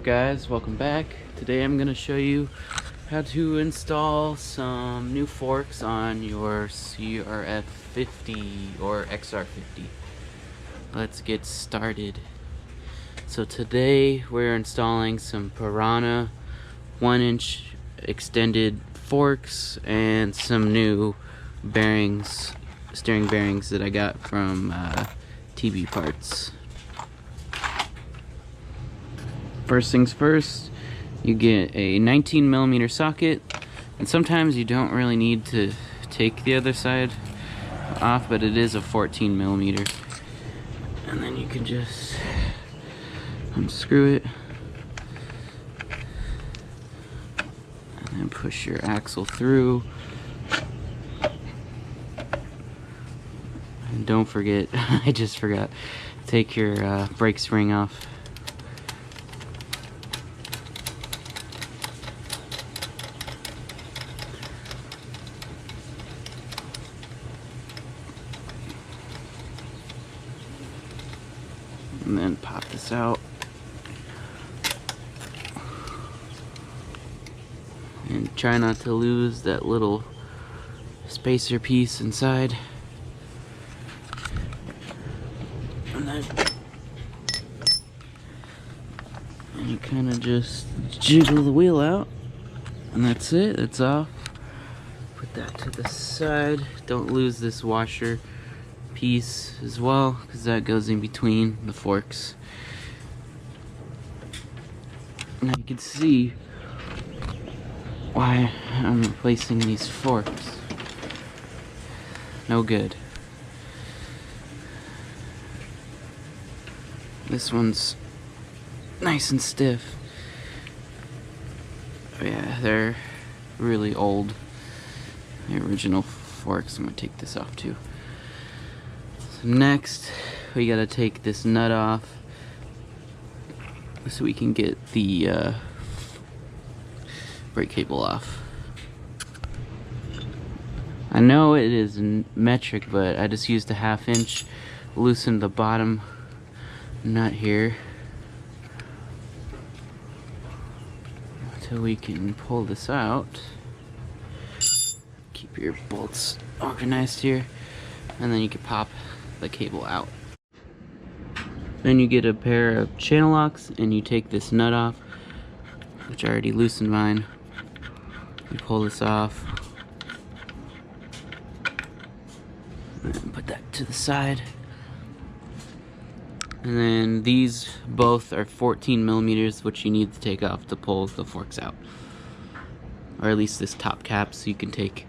up, guys? Welcome back. Today I'm gonna show you how to install some new forks on your Crf50 or Xr50. Let's get started. So today we're installing some Piranha 1-inch extended forks and some new bearings, steering bearings that I got from TB Parts. First things first, you get a 19mm socket, and sometimes you don't really need to take the other side off, but it is a 14mm. And then you can just unscrew it and then push your axle through. And don't forget, I just forgot, take your brake spring off. And then pop this out. And try not to lose that little spacer piece inside. And you kind of just jiggle the wheel out. And that's it, it's off. Put that to the side. Don't lose this washer piece as well, because that goes in between the forks. Now you can see why I'm replacing these forks. No good. This one's nice and stiff. Oh yeah, they're really old. The original forks. I'm gonna take this off too. Next, we gotta take this nut off so we can get the brake cable off. I know it is metric, but I just used a 1/2 inch, loosened the bottom nut here until we can pull this out. Keep your bolts organized here, and then you can pop the cable out. Then you get a pair of channel locks and you take this nut off, which I already loosened mine. You pull this off and put that to the side. And then these both are 14mm, which you need to take off to pull the forks out, or at least this top cap. So you can take,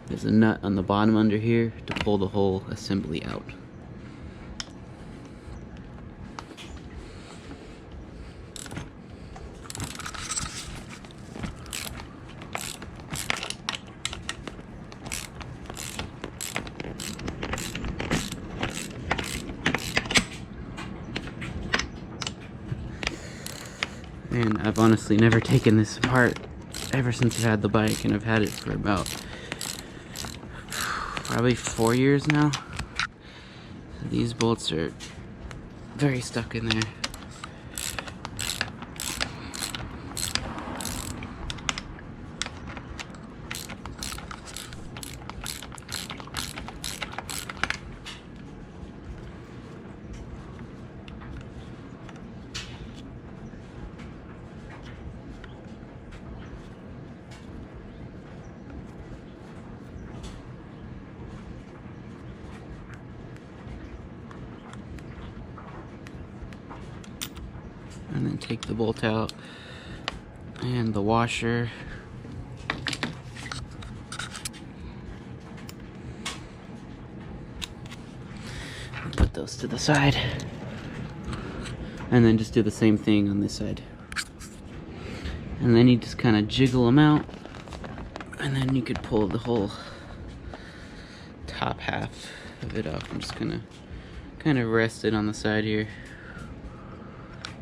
there's a nut on the bottom under here to pull the whole assembly out. And I've honestly never taken this apart ever since I've had the bike, and I've had it for about probably 4 years now. So these bolts are very stuck in there. And then take the bolt out and the washer. And put those to the side. And then just do the same thing on this side. And then you just kind of jiggle them out. And then you could pull the whole top half of it off. I'm just gonna kind of rest it on the side here.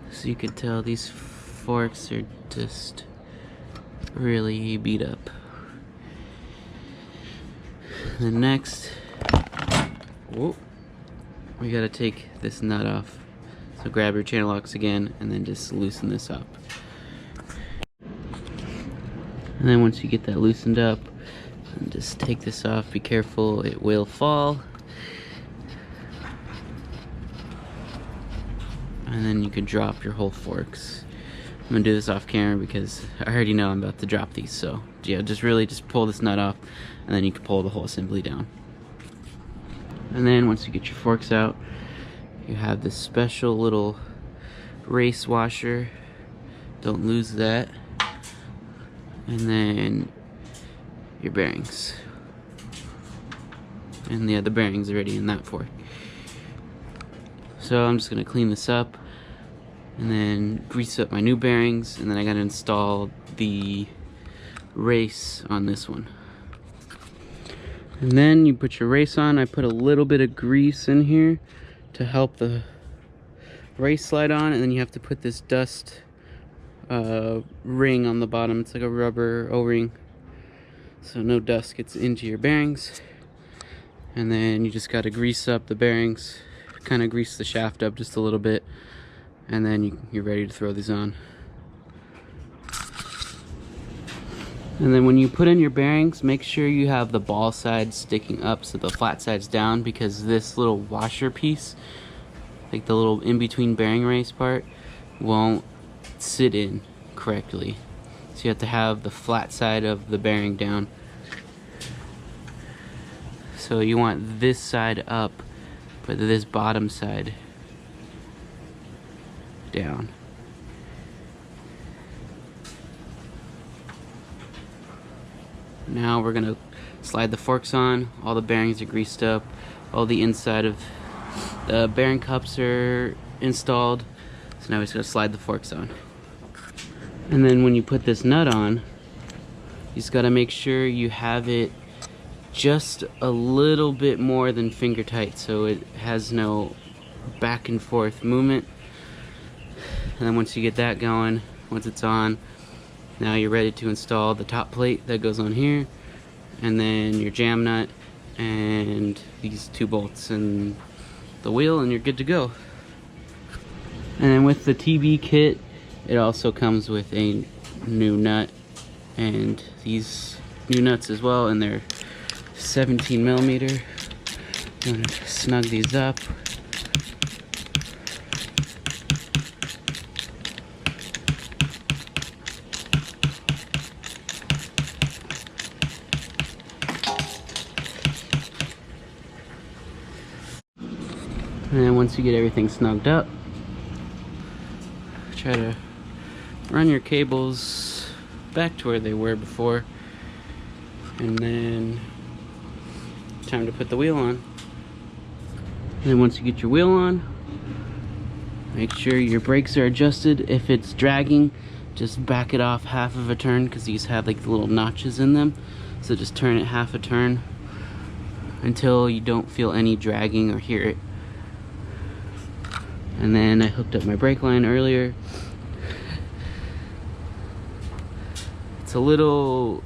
So you can tell these forks are just really beat up. The next, whoa, we gotta take this nut off So grab your channel locks again and then just loosen this up. And then once you get that loosened up, just take this off. Be careful, it will fall. And then you can drop your whole forks. I'm gonna do this off camera because I already know I'm about to drop these. So yeah, just pull this nut off and then you can pull the whole assembly down. And then once you get your forks out, you have this special little race washer. Don't lose that. And then your bearings. And yeah, the bearings already in that fork. So I'm just gonna clean this up and then grease up my new bearings, and then I gotta install the race on this one. And then you put your race on. I put a little bit of grease in here to help the race slide on, and then you have to put this dust ring on the bottom. It's like a rubber O-ring, so no dust gets into your bearings. And then you just gotta grease up the bearings, kind of grease the shaft up just a little bit, and then you're ready to throw these on. And then when you put in your bearings, make sure you have the ball side sticking up so the flat side's down, because this little washer piece, like the little in-between bearing race part, won't sit in correctly. So you have to have the flat side of the bearing down. So you want this side up, but this bottom side down. Now we're gonna slide the forks on. All the bearings are greased up. All the inside of the bearing cups are installed. So now we're just gonna slide the forks on. And then when you put this nut on, you just gotta make sure you have it just a little bit more than finger tight, so it has no back and forth movement. And then once you get that going, once it's on, now you're ready to install the top plate that goes on here, and then your jam nut and these two bolts and the wheel, and you're good to go. And then with the TB kit, it also comes with a new nut and these new nuts as well, and they're 17 millimeter. I'm gonna snug these up. And then once you get everything snugged up, try to run your cables back to where they were before, and then time to put the wheel on. And then once you get your wheel on, make sure your brakes are adjusted. If it's dragging, just back it off half of a turn, because these have like the little notches in them. So just turn it half a turn until you don't feel any dragging or hear it. And then I hooked up my brake line earlier. It's a little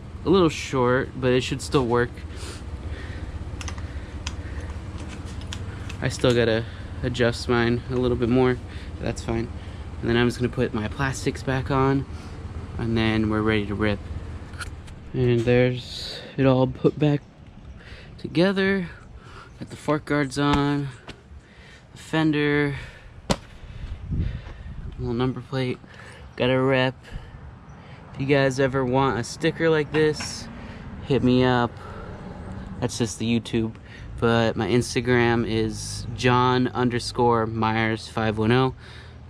short, but it should still work. I still gotta adjust mine a little bit more, but that's fine. And then I'm just gonna put my plastics back on, and then we're ready to rip. And there's it all put back together. Got the fork guards on, the fender, little number plate, got a rep. If you guys ever want a sticker like this, hit me up. That's just the YouTube, but my Instagram is John_Myers510,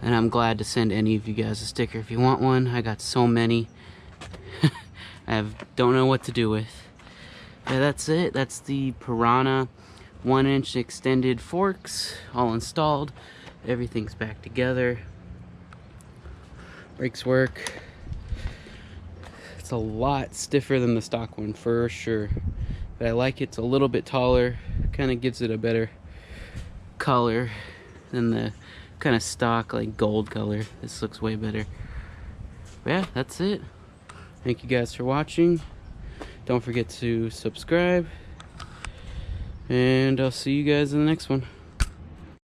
and I'm glad to send any of you guys a sticker if you want one. I got so many. Don't know what to do with. Yeah, that's it. That's the Piranha 1-inch extended forks all installed. Everything's back together. Brakes work. It's a lot stiffer than the stock one for sure, but I like it. It's a little bit taller, kind of gives it a better color than the kind of stock like gold color. This looks way better. But yeah, that's it. Thank you guys for watching. Don't forget to subscribe, and I'll see you guys in the next one.